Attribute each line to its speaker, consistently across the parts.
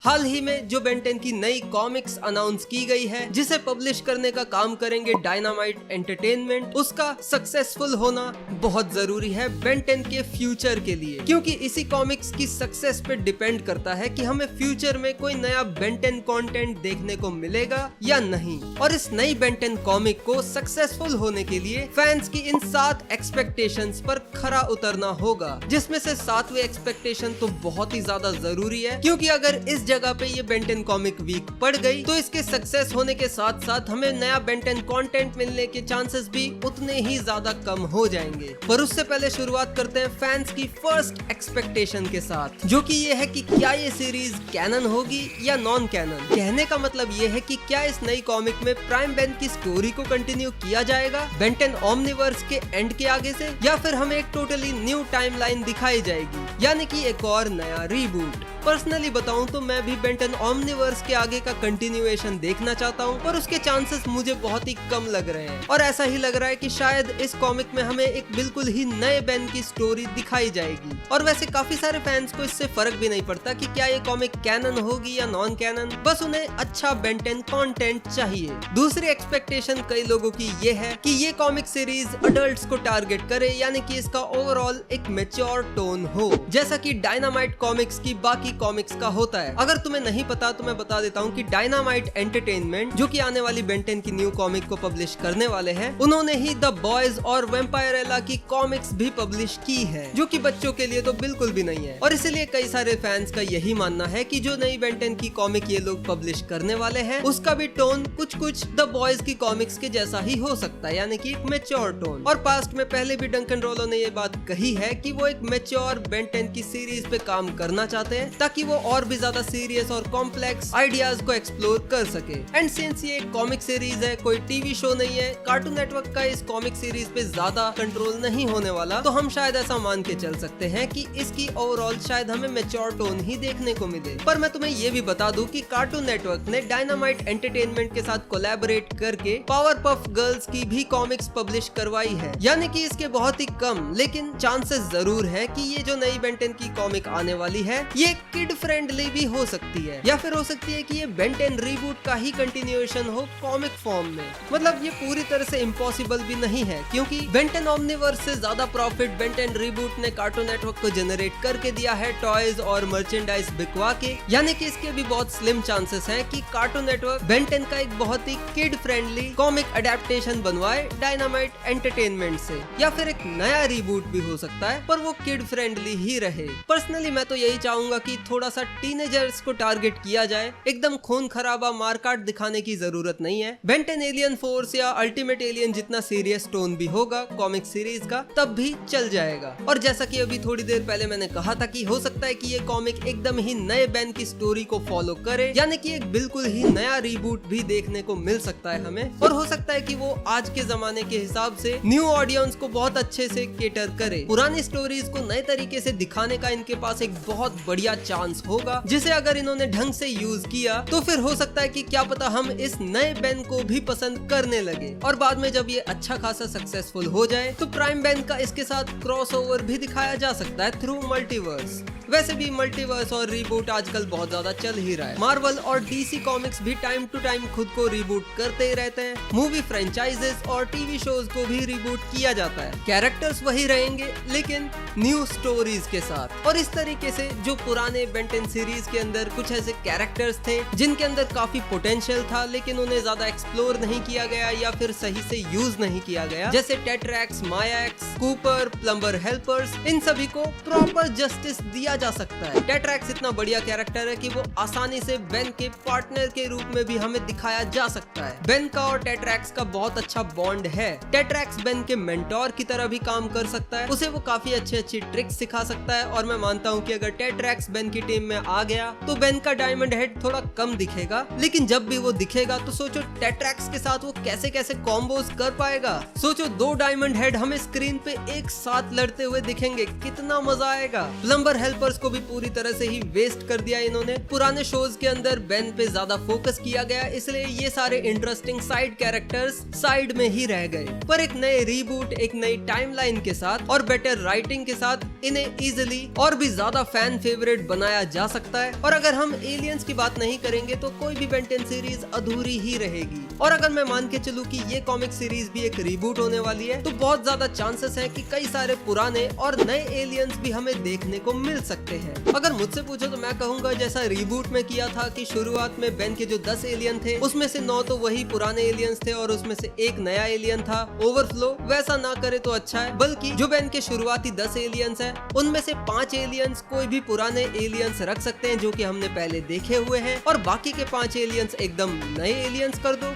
Speaker 1: हाल ही में जो बेन 10 की नई कॉमिक्स अनाउंस की गई है, जिसे पब्लिश करने का काम करेंगे डायनामाइट एंटरटेनमेंट, उसका सक्सेसफुल होना बहुत जरूरी है बेन 10 के फ्यूचर के लिए, क्योंकि इसी कॉमिक्स की सक्सेस पे डिपेंड करता है कि हमें फ्यूचर में कोई नया बेन 10 कंटेंट देखने को मिलेगा या नहीं। और इस नई बेन 10 कॉमिक को सक्सेसफुल होने के लिए फैंस की इन 7 एक्सपेक्टेशंस पर खरा उतरना होगा, जिसमें से 7वें एक्सपेक्टेशन तो बहुत ही ज्यादा जरूरी है, क्योंकि अगर इस जगह पे ये बेन 10 कॉमिक वीक पड़ गई तो इसके सक्सेस होने के साथ साथ हमें नया बेन 10 कंटेंट मिलने के चांसेस भी उतने ही ज्यादा कम हो जाएंगे। पर उससे पहले शुरुआत करते हैं फैंस की फर्स्ट एक्सपेक्टेशन के साथ, जो कि ये है कि क्या ये सीरीज कैनन होगी या नॉन कैनन। कहने का मतलब ये है कि क्या इस नई कॉमिक में प्राइम बेन की स्टोरी को कंटिन्यू किया जाएगा बेन 10 ओमनिवर्स के एंड के आगे से, या फिर हमें एक टोटली न्यू टाइमलाइन दिखाई जाएगी, यानी कि एक और नया रीबूट। पर्सनली बताऊं तो मैं भी बेन 10 ओमनिवर्स के आगे का कंटिन्यूएशन देखना चाहता हूं, पर उसके चांसेस मुझे बहुत ही कम लग रहे हैं। और ऐसा ही लग रहा है कि शायद इस कॉमिक में हमें एक बिल्कुल ही नए बेन की स्टोरी दिखाई जाएगी। और वैसे काफी सारे फैंस को इससे फर्क भी नहीं पड़ता कि क्या ये कॉमिक कैनन होगी या नॉन कैनन, बस उन्हें अच्छा बेन 10 कंटेंट चाहिए। दूसरी एक्सपेक्टेशन कई लोगों की ये है कि ये कॉमिक सीरीज अडल्ट्स को टारगेट करे, यानी कि इसका ओवरऑल एक मैच्योर टोन हो, जैसा कि डायनामाइट कॉमिक्स की बाकी कॉमिक्स का होता है। अगर तुम्हें नहीं पता तो मैं बता देता हूँ कि डायनामाइट एंटरटेनमेंट, जो कि आने वाली बेन 10 की न्यू कॉमिक को पब्लिश करने वाले हैं, उन्होंने ही द बॉयज और वैम्पायरेला की कॉमिक्स भी पब्लिश की है, जो कि बच्चों के लिए तो बिल्कुल भी नहीं है। और इसलिए कई सारे फैंस का यही मानना है कि जो नई बेन 10 की कॉमिक ये लोग पब्लिश करने वाले हैं, उसका भी टोन कुछ द बॉयज की कॉमिक्स के जैसा ही हो सकता है, यानी कि एक मैच्योर टोन। और पास्ट में पहले भी डंकन रोलो ने ये बात कही है कि वो एक मैच्योर बेन 10 की सीरीज पे काम करना चाहते हैं, ताकि वो और भी ज्यादा सीरियस और कॉम्प्लेक्स आइडियाज को एक्सप्लोर कर सके। एंड सिंस ये एक कॉमिक सीरीज है, कोई टीवी शो नहीं है, कार्टून नेटवर्क का इस कॉमिक सीरीज पे ज्यादा कंट्रोल नहीं होने वाला, तो हम शायद ऐसा मान के चल सकते हैं कि इसकी ओवरऑल शायद हमें मैच्योर टोन ही देखने को मिले। पर मैं तुम्हें ये भी बता दूं कि कार्टून नेटवर्क ने डायनामाइट एंटरटेनमेंट के साथ कोलैबोरेट करके पावर पफ गर्ल्स की भी कॉमिक्स पब्लिश करवाई है, यानी कि इसके बहुत ही कम लेकिन चांसेस जरूर है कि ये जो नई बेन 10 की कॉमिक आने वाली है, ये किड फ्रेंडली भी हो सकती है, या फिर हो सकती है कि ये बेन 10 रीबूट का ही कंटिन्यूएशन हो कॉमिक फॉर्म में। मतलब ये पूरी तरह से इम्पॉसिबल भी नहीं है, क्योंकि बेन 10 ओमनिवर्स से ज्यादा प्रॉफिट बेन 10 रीबूट ने कार्टून नेटवर्क को जनरेट करके दिया है टॉयज और मर्चेंडाइज बिकवा के, यानी कि इसके भी बहुत स्लिम चांसेस हैं कि कार्टून नेटवर्क बेन 10 का एक बहुत ही किड फ्रेंडली कॉमिक अडेप्टेशन बनवाए डायनामाइट एंटरटेनमेंट से, या फिर एक नया रीबूट भी हो सकता है, पर वो किड फ्रेंडली ही रहे। पर्सनली मैं तो यही चाहूंगा कि थोड़ा सा टीनेजर्स को टारगेट किया जाए, एकदम खून खराबा मारकाट दिखाने की जरूरत नहीं है। बेन 10 एलियन फोर्स या अल्टीमेट एलियन जितना सीरियस टोन भी होगा कॉमिक सीरीज का, तब भी चल जाएगा। और जैसा कि अभी थोड़ी देर पहले मैंने कहा था कि हो सकता है कि ये कॉमिक एकदम ही नए बेन की स्टोरी को फॉलो करे, यानी कि एक बिल्कुल ही नया रीबूट भी देखने को मिल सकता है हमें। और हो सकता है कि वो आज के जमाने के हिसाब से न्यू ऑडियंस को बहुत अच्छे से केटर करे। पुरानी स्टोरीज को नए तरीके से दिखाने का इनके पास एक बहुत बढ़िया चांस होगा, जिसे अगर इन्होंने ढंग से यूज किया तो फिर हो सकता है कि क्या पता हम इस नए बेन को भी पसंद करने लगे। और बाद में जब ये अच्छा खासा सक्सेसफुल हो जाए तो प्राइम बेन का इसके साथ क्रॉसओवर भी दिखाया जा सकता है थ्रू मल्टीवर्स। वैसे भी मल्टीवर्स और रीबूट आजकल बहुत ज्यादा चल ही रहा है। मार्वल और डीसी कॉमिक्स भी टाइम टू टाइम खुद को रीबूट करते ही रहते हैं। मूवी फ्रेंचाइजेस और टीवी शोज को भी रीबूट किया जाता है। कैरेक्टर्स वही रहेंगे लेकिन न्यू स्टोरीज के साथ। और इस तरीके से जो पुराने बेन 10 सीरीज के अंदर कुछ ऐसे कैरेक्टर्स थे जिनके अंदर काफी पोटेंशियल था, लेकिन उन्हें ज्यादा एक्सप्लोर नहीं किया गया या फिर सही से यूज नहीं किया गया, जैसे टेट्रैक्स, मायाक्स, कूपर, प्लम्बर हेल्पर्स, इन सभी को प्रॉपर जस्टिस दिया जा सकता है। टेट्रैक्स इतना बढ़िया कैरेक्टर है कि वो आसानी से बेन के पार्टनर के रूप में भी हमें दिखाया जा सकता है। बेन का और टेट्रैक्स का बहुत अच्छा बॉन्ड है। टेट्रैक्स बेन के मेंटोर की तरह भी काम कर सकता है, उसे वो काफी अच्छी ट्रिक्स सिखा सकता है। और मैं मानता हूँ कि अगर टेट्रैक्स बेन की टीम में आ गया तो बेन का डायमंड हेड थोड़ा कम दिखेगा, लेकिन जब भी वो दिखेगा तो सोचो टेट्रैक्स के साथ वो कैसे कैसे कॉम्बोज कर पाएगा। सोचो 2 डायमंड हेड हमें स्क्रीन पे एक साथ लड़ते हुए दिखेंगे, कितना मजा आएगा। प्लम्बर हेल्पर यूनिवर्स को भी पूरी तरह से ही वेस्ट कर दिया इन्होंने। पुराने शोज के अंदर बेन पे ज्यादा फोकस किया गया, इसलिए ये सारे इंटरेस्टिंग साइड कैरेक्टर्स साइड में ही रह गए। पर एक नए रीबूट, एक नई टाइमलाइन के साथ और बेटर राइटिंग के साथ इन्हें इजीली और भी ज्यादा फैन फेवरेट बनाया जा सकता है। और अगर हम एलियंस की बात नहीं करेंगे तो कोई भी बेन 10 सीरीज अधूरी ही रहेगी। और अगर मैं मान के चलूं कि ये कॉमिक सीरीज भी एक रीबूट होने वाली है, तो बहुत ज्यादा चांसेस हैं कि कई सारे पुराने और नए एलियंस भी हमें देखने को मिल सकते हैं। अगर मुझसे पूछो तो मैं कहूंगा जैसा रीबूट में किया था कि शुरुआत में बेन के जो 10 एलियन थे उसमें से 9 तो वही पुराने एलियंस थे और उसमें से एक नया एलियन था ओवरफ्लो, वैसा ना करे तो अच्छा है। बल्कि जो बेन के शुरुआती 10 एलियंस हैं उनमें से 5 एलियंस कोई भी पुराने एलियंस रख सकते हैं जो कि हमने पहले देखे हुए हैं, और बाकी के 5 एलियंस एकदम नए एलियंस कर दो।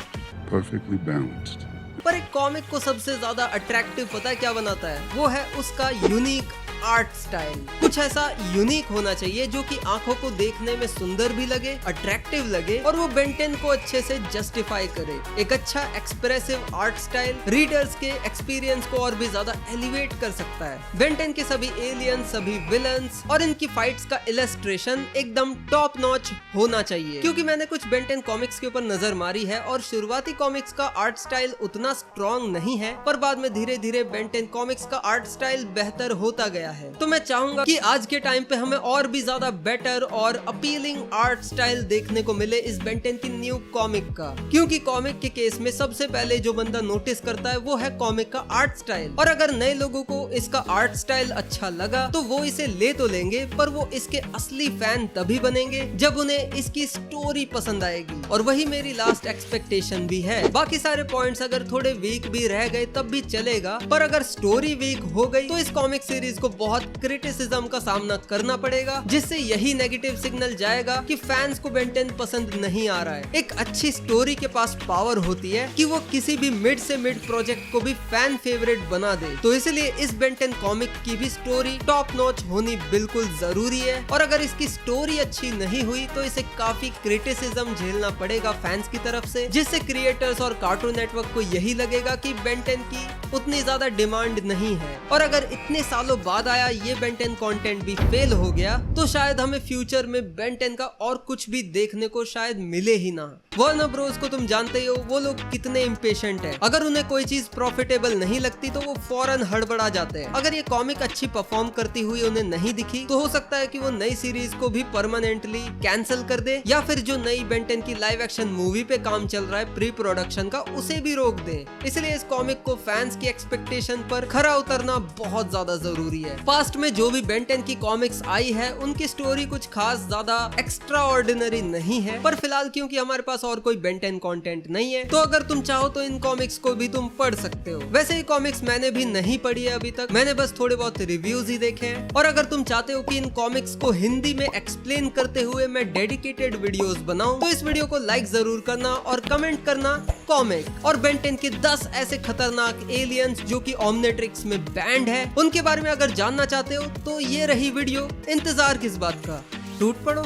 Speaker 2: Perfectly balanced.
Speaker 1: पर एक कॉमिक को सबसे ज्यादा अट्रैक्टिव पता है क्या बनाता है? वो है उसका यूनिक आर्ट स्टाइल। कुछ ऐसा यूनिक होना चाहिए जो कि आंखों को देखने में सुंदर भी लगे, अट्रैक्टिव लगे और वो बेन 10 को अच्छे से जस्टिफाई करे। एक अच्छा एक्सप्रेसिव आर्ट स्टाइल रीडर्स के एक्सपीरियंस को और भी ज्यादा एलिवेट कर सकता है। बेन 10 के सभी एलियंस, सभी विलन्स और इनकी फाइट्स का इलस्ट्रेशन एकदम टॉप नॉच होना चाहिए। क्योंकि मैंने कुछ बेन 10 कॉमिक्स के ऊपर नजर मारी है और शुरुआती कॉमिक्स का आर्ट स्टाइल उतना स्ट्रॉन्ग नहीं है, पर बाद में धीरे धीरे बेन 10 कॉमिक्स का आर्ट स्टाइल बेहतर होता गया है। तो मैं चाहूंगा कि आज के टाइम पे हमें और भी ज्यादा बेटर और अपीलिंग आर्ट स्टाइल देखने को मिले इस बेन 10 की न्यू कॉमिक का। क्योंकि कॉमिक के केस में सबसे पहले जो बंदा नोटिस करता है वो है कॉमिक का आर्ट स्टाइल, और अगर नए लोगों को इसका आर्ट स्टाइल अच्छा लगा तो वो इसे ले तो लेंगे, पर वो इसके असली फैन तभी बनेंगे जब उन्हें इसकी स्टोरी पसंद आएगी। और वही मेरी लास्ट एक्सपेक्टेशन भी है। बाकी सारे पॉइंट्स अगर थोड़े वीक भी रह गए तब भी चलेगा, पर अगर स्टोरी वीक हो गई तो इस कॉमिक सीरीज को बहुत क्रिटिसिज्म का सामना करना पड़ेगा, जिससे यही नेगेटिव सिग्नल जाएगा कि फैंस को बेन 10 पसंद नहीं आ रहा है। एक अच्छी स्टोरी के पास पावर होती है कि वो किसी भी मिड से मिड प्रोजेक्ट को भी फैन फेवरेट बना दे। तो इसलिए इस बेन 10 कॉमिक की भी स्टोरी टॉप नॉच होनी बिल्कुल जरूरी है। और अगर इसकी स्टोरी अच्छी नहीं हुई तो इसे काफी क्रिटिसिज्म झेलना पड़ेगा फैंस की तरफ से, जिससे क्रिएटर्स और कार्टून नेटवर्क को यही लगेगा कि बेन 10 की उतनी ज्यादा डिमांड नहीं है। और अगर इतने सालों बाद आया ये बेन 10 कंटेंट भी फेल हो गया तो शायद हमें फ्यूचर में बेन 10 का और कुछ भी देखने को शायद मिले ही ना। वार्नर ब्रोस को तुम जानते ही हो, वो लोग कितने इम्पेशेंट हैं। अगर उन्हें कोई चीज प्रॉफिटेबल नहीं लगती तो वो फौरन हड़बड़ा जाते हैं। अगर ये कॉमिक अच्छी परफॉर्म करती हुई उन्हें नहीं दिखी तो हो सकता है कि वो नई सीरीज को भी परमानेंटली कैंसिल कर दे, या फिर जो नई बेन 10 की लाइव एक्शन मूवी पे काम चल रहा है प्री प्रोडक्शन का, उसे भी रोक दे। इसलिए इस कॉमिक को फैंस की एक्सपेक्टेशन पर खरा उतरना बहुत ज्यादा जरूरी है। पास्ट में जो भी बेन 10 की कॉमिक्स आई है उनकी स्टोरी कुछ खास ज्यादा एक्स्ट्रा ऑर्डिनरी नहीं है, पर फिलहाल क्योंकि हमारे पास और कोई बेन 10 कंटेंट नहीं है तो अगर तुम चाहो तो इन कॉमिक्स को भी तुम पढ़ सकते हो। वैसे ये कॉमिक्स मैंने भी नहीं पढ़ी है अभी तक, मैंने बस थोड़े बहुत रिव्यूज ही देखे हैं। और अगर तुम चाहते हो कि इन कॉमिक्स को हिंदी में एक्सप्लेन करते हुए मैं डेडिकेटेड वीडियोस बनाऊं तो इस वीडियो को लाइक जरूर करना और कमेंट करना कॉमिक और बेन 10 के 10 ऐसे खतरनाक एलियंस जो कि ओमनिट्रिक्स में बैंड है, उनके बारे में अगर जानना चाहते हो तो ये रही वीडियो। इंतजार किस बात का, टूट पड़ो।